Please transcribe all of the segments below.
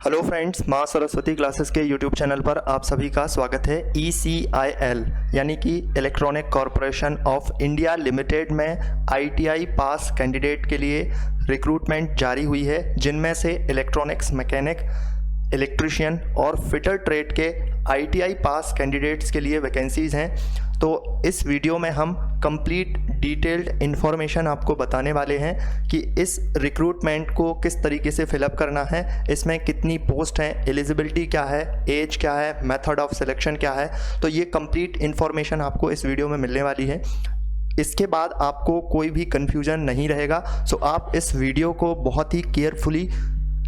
Hello friends, माँ Saraswati classes के YouTube channel पर आप सभी का स्वागत है। ECIL यानी कि electronic corporation of India limited में ITI पास कैंडिडेट के लिए रिक्रूटमेंट जारी हुई है, जिनमें से इलेक्ट्रॉनिक्स मैकेनिक, इलेक्ट्रीशियन और फिटर ट्रेड के ITI पास कैंडिडेट्स के लिए वैकेंसीज़ हैं। तो इस वीडियो में हम कंप्लीट डिटेल्ड इन्फॉर्मेशन आपको बताने वाले हैं कि इस रिक्रूटमेंट को किस तरीके से फिलअप करना है, इसमें कितनी पोस्ट हैं, एलिजिबिलिटी क्या है, एज क्या है, मेथड ऑफ सिलेक्शन क्या है। तो ये कंप्लीट इन्फॉर्मेशन आपको इस वीडियो में मिलने वाली है। इसके बाद आपको कोई भी कन्फ्यूजन नहीं रहेगा, सो आप इस वीडियो को बहुत ही केयरफुली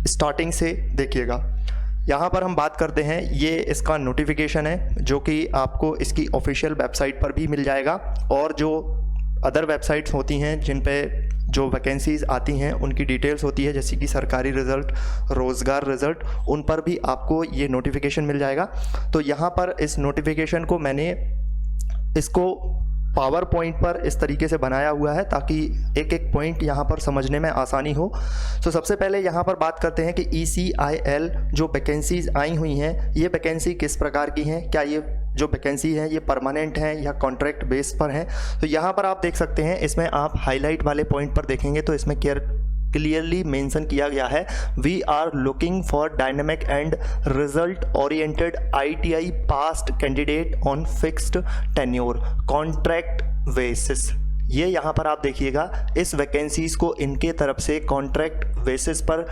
स्टार्टिंग से देखिएगा। यहाँ पर हम बात करते हैं, ये इसका नोटिफिकेशन है जो कि आपको इसकी ऑफिशियल वेबसाइट पर भी मिल जाएगा, और जो अदर वेबसाइट्स होती हैं जिन पे जो वैकेंसीज़ आती हैं उनकी डिटेल्स होती है, जैसे कि सरकारी रिज़ल्ट, रोज़गार रिज़ल्ट, उन पर भी आपको ये नोटिफिकेशन मिल जाएगा। तो यहाँ पर इस नोटिफिकेशन को मैंने इसको पावर पॉइंट पर इस तरीके से बनाया हुआ है ताकि एक एक पॉइंट यहाँ पर समझने में आसानी हो। तो सबसे पहले यहाँ पर बात करते हैं कि ECIL जो वैकेंसीज़ आई हुई हैं, ये वैकेंसी किस प्रकार की हैं, क्या ये जो वैकेंसी है ये परमानेंट हैं या कॉन्ट्रैक्ट बेस पर हैं। तो यहाँ पर आप देख सकते हैं, इसमें आप हाईलाइट वाले पॉइंट पर देखेंगे तो इसमें क्लियरली मेंशन किया गया है, we are looking for dynamic and result oriented ITI passed candidate on fixed tenure contract basis. ये यहाँ पर आप देखिएगा, इस वैकेंसीज़ को इनके तरफ से कॉन्ट्रैक्ट बेसिस पर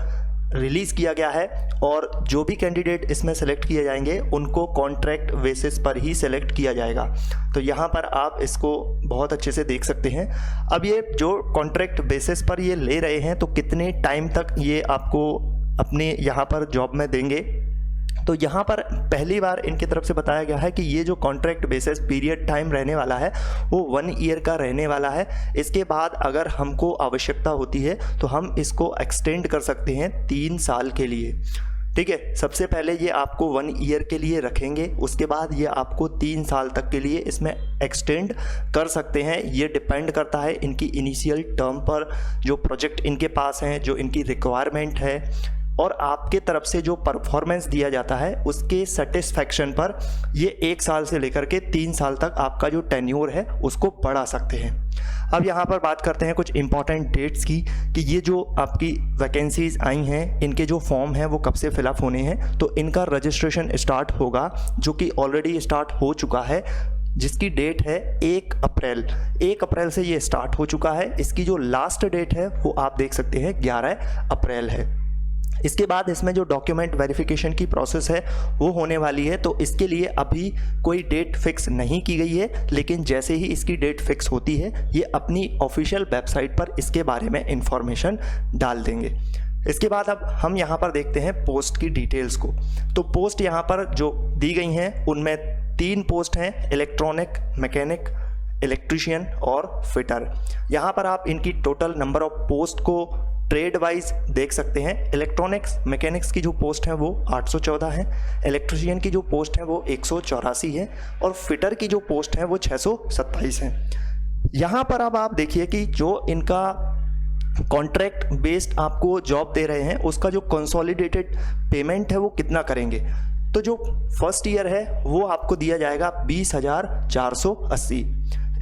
रिलीज़ किया गया है, और जो भी कैंडिडेट इसमें सेलेक्ट किए जाएंगे उनको कॉन्ट्रैक्ट बेसिस पर ही सेलेक्ट किया जाएगा। तो यहाँ पर आप इसको बहुत अच्छे से देख सकते हैं। अब ये जो कॉन्ट्रैक्ट बेसिस पर ये ले रहे हैं, तो कितने टाइम तक ये आपको अपने यहाँ पर जॉब में देंगे। तो यहाँ पर पहली बार इनकी तरफ से बताया गया है कि ये जो कॉन्ट्रैक्ट बेसिस पीरियड टाइम रहने वाला है वो 1 ईयर का रहने वाला है। इसके बाद अगर हमको आवश्यकता होती है तो हम इसको एक्सटेंड कर सकते हैं 3 साल के लिए। ठीक है, सबसे पहले ये आपको 1 ईयर के लिए रखेंगे, उसके बाद ये आपको 3 साल तक के लिए इसमें एक्सटेंड कर सकते हैं। ये डिपेंड करता है इनकी इनिशियल टर्म पर, जो प्रोजेक्ट इनके पास हैं, जो इनकी रिक्वायरमेंट है, और आपके तरफ से जो परफॉर्मेंस दिया जाता है उसके सेटिस्फैक्शन पर ये 1 साल से लेकर के 3 साल तक आपका जो टेन्योर है उसको बढ़ा सकते हैं। अब यहाँ पर बात करते हैं कुछ इंपॉर्टेंट डेट्स की, कि ये जो आपकी वैकेंसीज़ आई हैं इनके जो फॉर्म हैं वो कब से फिलअप होने हैं। तो इनका रजिस्ट्रेशन स्टार्ट होगा, जो कि ऑलरेडी स्टार्ट हो चुका है, जिसकी डेट है 1 अप्रैल। 1 अप्रैल से ये स्टार्ट हो चुका है। इसकी जो लास्ट डेट है वो आप देख सकते हैं 11 अप्रैल है। इसके बाद इसमें जो डॉक्यूमेंट वेरिफिकेशन की प्रोसेस है वो होने वाली है। तो इसके लिए अभी कोई डेट फिक्स नहीं की गई है, लेकिन जैसे ही इसकी डेट फिक्स होती है ये अपनी ऑफिशियल वेबसाइट पर इसके बारे में इंफॉर्मेशन डाल देंगे। इसके बाद अब हम यहाँ पर देखते हैं पोस्ट की डिटेल्स को। तो पोस्ट यहाँ पर जो दी गई हैं उनमें 3 पोस्ट हैं, इलेक्ट्रॉनिक मैकेनिक, इलेक्ट्रीशियन और फिटर। यहाँ पर आप इनकी टोटल नंबर ऑफ पोस्ट को ट्रेड वाइज देख सकते हैं। इलेक्ट्रॉनिक्स मैकेनिक्स की जो पोस्ट है वो 814 है, इलेक्ट्रीशियन की जो पोस्ट है वो 184 है, और फिटर की जो पोस्ट है वो 627 है। यहाँ पर अब आप देखिए कि जो इनका कॉन्ट्रैक्ट बेस्ड आपको जॉब दे रहे हैं उसका जो कंसोलिडेटेड पेमेंट है वो कितना करेंगे। तो जो फर्स्ट ईयर है वो आपको दिया जाएगा 20,480।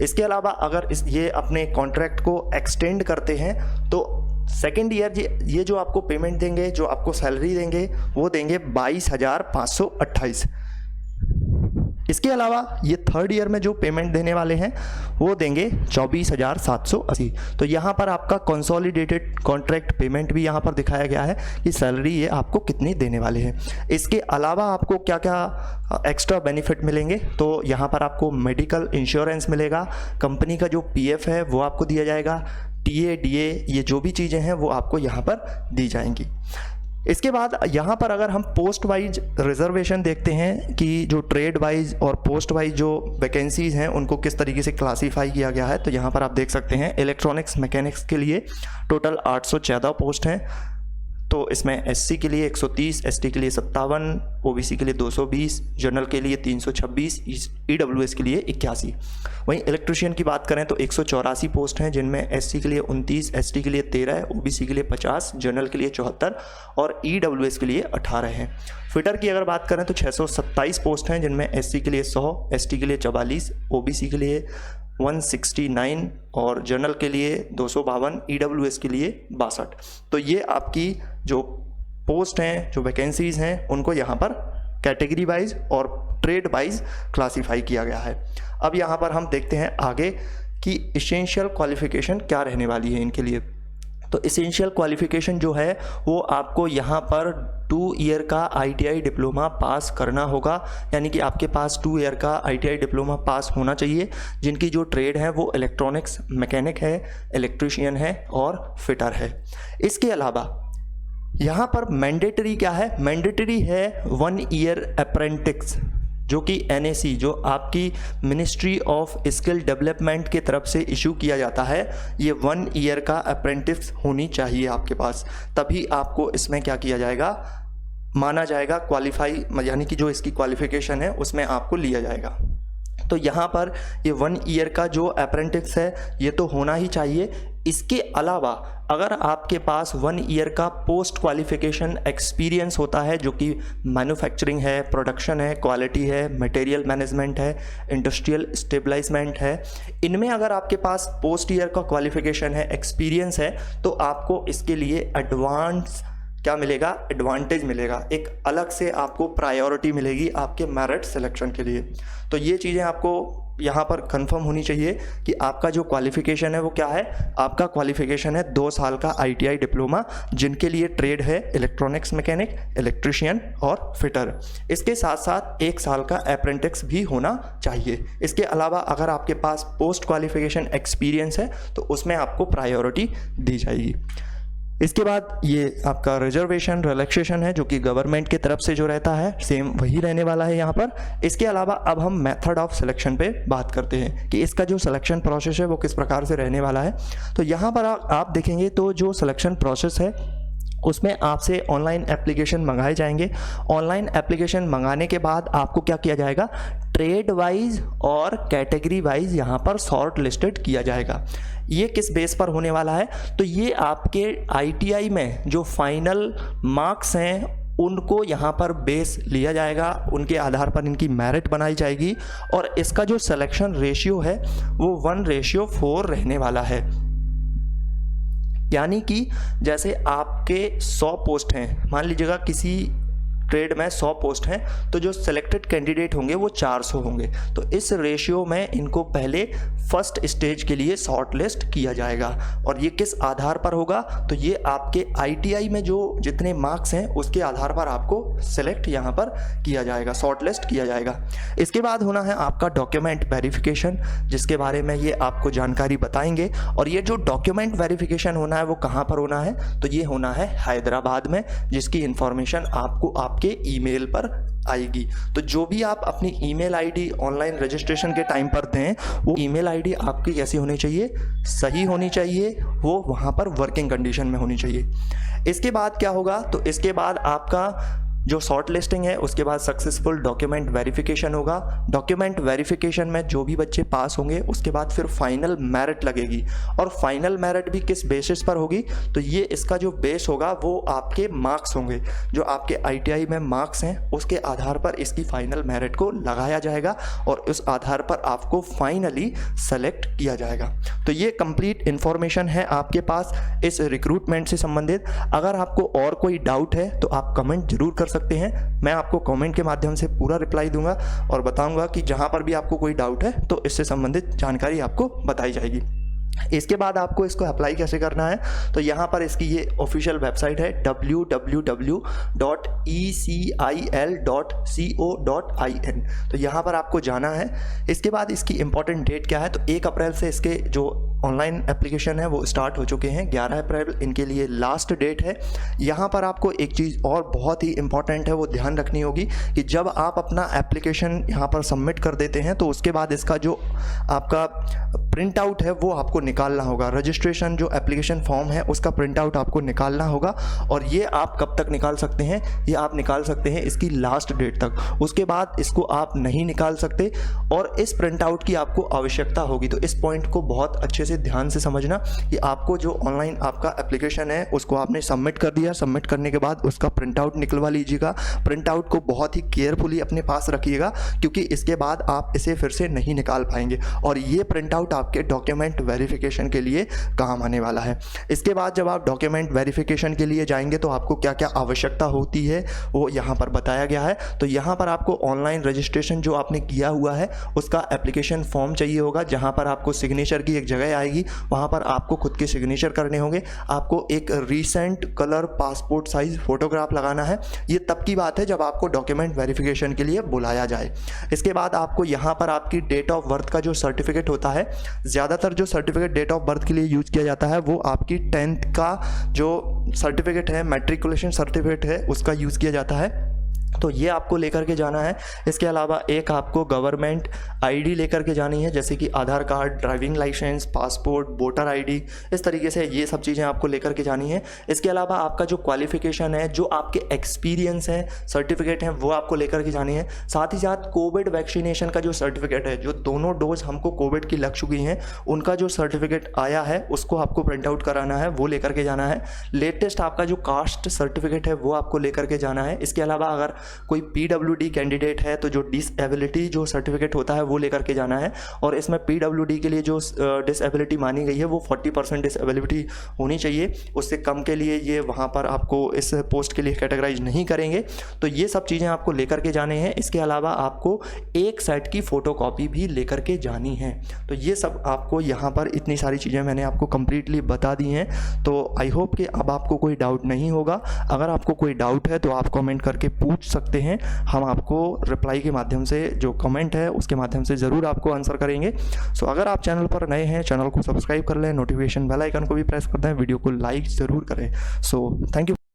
इसके अलावा अगर ये अपने कॉन्ट्रैक्ट को एक्सटेंड करते हैं तो सेकेंड ईयर ये जो आपको पेमेंट देंगे, जो आपको सैलरी देंगे वो देंगे 22,528। इसके अलावा ये थर्ड ईयर में जो पेमेंट देने वाले हैं वो देंगे 24,780। तो यहाँ पर आपका कंसोलिडेटेड कॉन्ट्रैक्ट पेमेंट भी यहाँ पर दिखाया गया है कि सैलरी ये आपको कितनी देने वाले हैं। इसके अलावा आपको क्या क्या एक्स्ट्रा बेनिफिट मिलेंगे, तो यहाँ पर आपको मेडिकल इंश्योरेंस मिलेगा, कंपनी का जो PF है वो आपको दिया जाएगा, TA, DA, ये जो भी चीज़ें हैं वो आपको यहाँ पर दी जाएंगी। इसके बाद यहाँ पर अगर हम पोस्ट वाइज रिजर्वेशन देखते हैं कि जो ट्रेड वाइज और पोस्ट वाइज जो वैकेंसीज़ हैं उनको किस तरीके से क्लासीफाई किया गया है, तो यहाँ पर आप देख सकते हैं इलेक्ट्रॉनिक्स मैकेनिक्स के लिए टोटल 814 पोस्ट हैं, तो इसमें एससी के लिए 130, एसटी के लिए 57, ओबीसी के लिए 220, जनरल के लिए 326, ईडब्ल्यूएस के लिए 81। वहीं इलेक्ट्रीशियन की बात करें तो 184 पोस्ट हैं, जिनमें एससी के लिए 29, एसटी के लिए 13, ओबीसी के लिए 50, जनरल के लिए 74 और ईडब्ल्यूएस के लिए 18 हैं। फिटर की अगर बात करें तो 627 पोस्ट हैं, जिनमें एससी के लिए 100, एसटी के लिए 44, ओबीसी के लिए 169 और जनरल के लिए 252, ईडब्ल्यूएस के लिए 62। तो ये आपकी जो पोस्ट हैं, जो वैकेंसीज़ हैं, उनको यहाँ पर कैटेगरी वाइज और ट्रेड वाइज क्लासीफाई किया गया है। अब यहाँ पर हम देखते हैं आगे कि एसेंशियल क्वालिफ़िकेशन क्या रहने वाली है इनके लिए। तो एसेंशियल क्वालिफ़िकेशन जो है वो आपको यहाँ पर 2 ईयर का ITI डिप्लोमा पास करना होगा, यानी कि आपके पास 2 ईयर का ITI डिप्लोमा पास होना चाहिए, जिनकी जो ट्रेड है वो इलेक्ट्रॉनिक्स मैकेनिक है, इलेक्ट्रीशियन है और फिटर है। इसके अलावा यहाँ पर मैंडेटरी क्या है, मैंडेटरी है 1 ईयर अप्रेंटिस, जो कि NAC जो आपकी मिनिस्ट्री ऑफ स्किल डेवलपमेंट की तरफ से इशू किया जाता है, ये 1 ईयर का अप्रेंटिस होनी चाहिए आपके पास, तभी आपको इसमें क्या किया जाएगा, माना जाएगा, क्वालिफाई, यानी कि जो इसकी क्वालिफिकेशन है उसमें आपको लिया जाएगा। तो यहाँ पर ये 1 ईयर का जो अप्रेंटिस है ये तो होना ही चाहिए। इसके अलावा अगर आपके पास 1 ईयर का पोस्ट क्वालिफिकेशन एक्सपीरियंस होता है, जो कि मैन्युफैक्चरिंग है, प्रोडक्शन है, क्वालिटी है, मटेरियल मैनेजमेंट है, इंडस्ट्रियल स्टेबलाइजमेंट है, इनमें अगर आपके पास पोस्ट ईयर का क्वालिफिकेशन है, एक्सपीरियंस है, तो आपको इसके लिए एडवांस क्या मिलेगा, एडवांटेज मिलेगा, एक अलग से आपको प्रायोरिटी मिलेगी आपके मेरिट सिलेक्शन के लिए। तो ये चीज़ें आपको यहाँ पर कंफर्म होनी चाहिए कि आपका जो क्वालिफ़िकेशन है वो क्या है। आपका क्वालिफ़िकेशन है 2 साल का ITI डिप्लोमा, जिनके लिए ट्रेड है इलेक्ट्रॉनिक्स मैकेनिक, इलेक्ट्रीशियन और फिटर। इसके साथ साथ 1 साल का अप्रेंटिस भी होना चाहिए। इसके अलावा अगर आपके पास पोस्ट क्वालिफ़िकेशन एक्सपीरियंस है तो उसमें आपको प्रायोरिटी दी जाएगी। इसके बाद ये आपका रिजर्वेशन रिलैक्सेशन है, जो कि गवर्नमेंट की तरफ से जो रहता है सेम वही रहने वाला है यहाँ पर। इसके अलावा अब हम मेथड ऑफ सिलेक्शन पे बात करते हैं कि इसका जो सिलेक्शन प्रोसेस है वो किस प्रकार से रहने वाला है। तो यहाँ पर आप देखेंगे तो जो सिलेक्शन प्रोसेस है उसमें आपसे ऑनलाइन एप्लीकेशन मंगाए जाएंगे। ऑनलाइन एप्लीकेशन मंगाने के बाद आपको क्या किया जाएगा, ट्रेड वाइज और कैटेगरी वाइज यहाँ पर शॉर्ट लिस्टेड किया जाएगा। ये किस बेस पर होने वाला है, तो ये आपके ITI में जो फाइनल मार्क्स हैं उनको यहाँ पर बेस लिया जाएगा, उनके आधार पर इनकी मेरिट बनाई जाएगी और इसका जो सिलेक्शन रेशियो है वो 1:4 रहने वाला है। यानी कि जैसे आपके 100 पोस्ट हैं, मान लीजिएगा किसी ट्रेड में 100 पोस्ट हैं, तो जो सिलेक्टेड कैंडिडेट होंगे वो 400 होंगे। तो इस रेशियो में इनको पहले फर्स्ट स्टेज के लिए शॉर्ट लिस्ट किया जाएगा। और ये किस आधार पर होगा, तो ये आपके ITI में जो जितने मार्क्स हैं उसके आधार पर आपको सिलेक्ट यहाँ पर किया जाएगा, शॉर्ट लिस्ट किया जाएगा। इसके बाद होना है आपका डॉक्यूमेंट वेरिफिकेशन, जिसके बारे में ये आपको जानकारी बताएंगे। और ये जो डॉक्यूमेंट वेरिफिकेशन होना है वो कहाँ पर होना है, तो ये होना है हैदराबाद में, जिसकी इंफॉर्मेशन आपको आपके ईमेल पर आएगी। तो जो भी आप अपनी ईमेल आईडी ऑनलाइन रजिस्ट्रेशन के टाइम पर दें, वो ईमेल आईडी आपकी कैसी होनी चाहिए, सही होनी चाहिए, वो वहाँ पर वर्किंग कंडीशन में होनी चाहिए। इसके बाद क्या होगा, तो इसके बाद आपका जो शॉर्ट लिस्टिंग है उसके बाद सक्सेसफुल डॉक्यूमेंट वेरिफिकेशन होगा। डॉक्यूमेंट वेरिफिकेशन में जो भी बच्चे पास होंगे उसके बाद फिर फाइनल मेरिट लगेगी। और फाइनल मेरिट भी किस बेसिस पर होगी, तो ये इसका जो बेस होगा वो आपके मार्क्स होंगे, जो आपके ITI में मार्क्स हैं उसके आधार पर इसकी फाइनल मेरिट को लगाया जाएगा और उस आधार पर आपको फाइनली सेलेक्ट किया जाएगा। तो ये कंप्लीट इन्फॉर्मेशन है आपके पास इस रिक्रूटमेंट से संबंधित। अगर आपको और कोई डाउट है तो आप कमेंट जरूर कर सकते हैं, मैं आपको कमेंट के माध्यम से पूरा रिप्लाई दूंगा और बताऊंगा कि जहां पर भी आपको कोई डाउट है तो इससे संबंधित जानकारी आपको बताई जाएगी। इसके बाद आपको इसको अप्लाई कैसे करना है, तो यहाँ पर इसकी ये ऑफिशियल वेबसाइट है www.ecil.co.in। तो यहाँ पर आपको जाना है। इसके बाद इसकी इंपॉर्टेंट डेट क्या है, तो 1 अप्रैल से इसके जो ऑनलाइन एप्लीकेशन है वो स्टार्ट हो चुके हैं। 11 अप्रैल इनके लिए लास्ट डेट है। यहाँ पर आपको एक चीज़ और बहुत ही इंपॉर्टेंट है वो ध्यान रखनी होगी कि जब आप अपना एप्लीकेशन यहाँ पर सबमिट कर देते हैं तो उसके बाद इसका जो आपका प्रिंट आउट है वो आपको निकालना होगा। रजिस्ट्रेशन जो एप्लीकेशन फॉर्म है उसका प्रिंट आउट आपको निकालना होगा, और ये आप कब तक निकाल सकते हैं, ये आप निकाल सकते हैं इसकी लास्ट डेट तक, उसके बाद इसको आप नहीं निकाल सकते और इस प्रिंट आउट की आपको आवश्यकता होगी। तो इस पॉइंट को बहुत अच्छे से ध्यान से समझना कि आपको जो ऑनलाइन आपका एप्लीकेशन है उसको आपने सबमिट कर दिया, सबमिट करने के बाद उसका प्रिंट आउट निकलवा लीजिएगा। प्रिंट आउट को बहुत ही केयरफुली अपने पास रखिएगा, क्योंकि इसके बाद आप इसे फिर से नहीं निकाल पाएंगे, और ये प्रिंट आउट आपके डॉक्यूमेंट वेरिफिकेशन के लिए काम आने वाला है। इसके बाद जब आप डॉक्यूमेंट वेरिफिकेशन के लिए जाएंगे तो आपको क्या क्या आवश्यकता होती है वो यहाँ पर बताया गया है। तो यहाँ पर आपको ऑनलाइन रजिस्ट्रेशन जो आपने किया हुआ है उसका एप्लीकेशन फॉर्म चाहिए होगा, जहाँ पर आपको सिग्नेचर की एक जगह आएगी, वहाँ पर आपको खुद के सिग्नेचर करने होंगे। आपको एक recent colour passport size photograph लगाना है। ये तब की बात है जब आपको डॉक्यूमेंट वेरिफिकेशन के लिए बुलाया जाए। इसके बाद आपको यहाँ पर आपकी डेट ऑफ बर्थ का जो सर्टिफिकेट होता है, ज़्यादातर जो सर्टिफिकेट डेट ऑफ बर्थ के लिए यूज किया जाता है वो आपकी 10th का जो सर्टिफिकेट है, मैट्रिकुलेशन सर्टिफिकेट है, उसका यूज़ किया जाता है। तो ये आपको लेकर के जाना है। इसके अलावा एक आपको गवर्नमेंट आईडी लेकर के जानी है, जैसे कि Aadhaar card, driving licence, passport, voter ID, इस तरीके से ये सब चीज़ें आपको लेकर के जानी है। इसके अलावा आपका जो क्वालिफिकेशन है, जो आपके एक्सपीरियंस है, सर्टिफिकेट हैं, वो आपको लेकर के जानी है। साथ ही साथ कोविड वैक्सीनेशन का जो सर्टिफिकेट है, जो दोनों डोज हमको कोविड की लग चुकी हैं, उनका जो सर्टिफिकेट आया है उसको आपको प्रिंट आउट कराना है, वो लेकर के जाना है। लेटेस्ट आपका जो कास्ट सर्टिफिकेट है वो आपको लेकर के जाना है। इसके अलावा अगर कोई PWD कैंडिडेट है तो जो डिसेबिलिटी जो सर्टिफिकेट होता है वो लेकर के जाना है, और इसमें PWD के लिए जो डिसेबिलिटी मानी गई है वो 40% डिसेबिलिटी होनी चाहिए, उससे कम के लिए ये वहाँ पर आपको इस पोस्ट के लिए कैटेगराइज नहीं करेंगे। तो ये सब चीज़ें आपको लेकर के जाने हैं। इसके अलावा आपको एक सेट की फ़ोटोकॉपी भी लेकर के जानी है। तो ये सब आपको यहाँ पर इतनी सारी चीज़ें मैंने आपको कंप्लीटली बता दी हैं। तो आई होप कि अब आपको कोई डाउट नहीं होगा। अगर आपको कोई डाउट है तो आप कमेंट करके पूछ सकते हैं, हम आपको रिप्लाई के माध्यम से, जो कमेंट है उसके माध्यम से ज़रूर आपको आंसर करेंगे। सो अगर आप चैनल पर नए हैं, चैनल को सब्सक्राइब कर लें, नोटिफिकेशन बेल आइकन को भी प्रेस कर दें, वीडियो को लाइक ज़रूर करें। So thank you.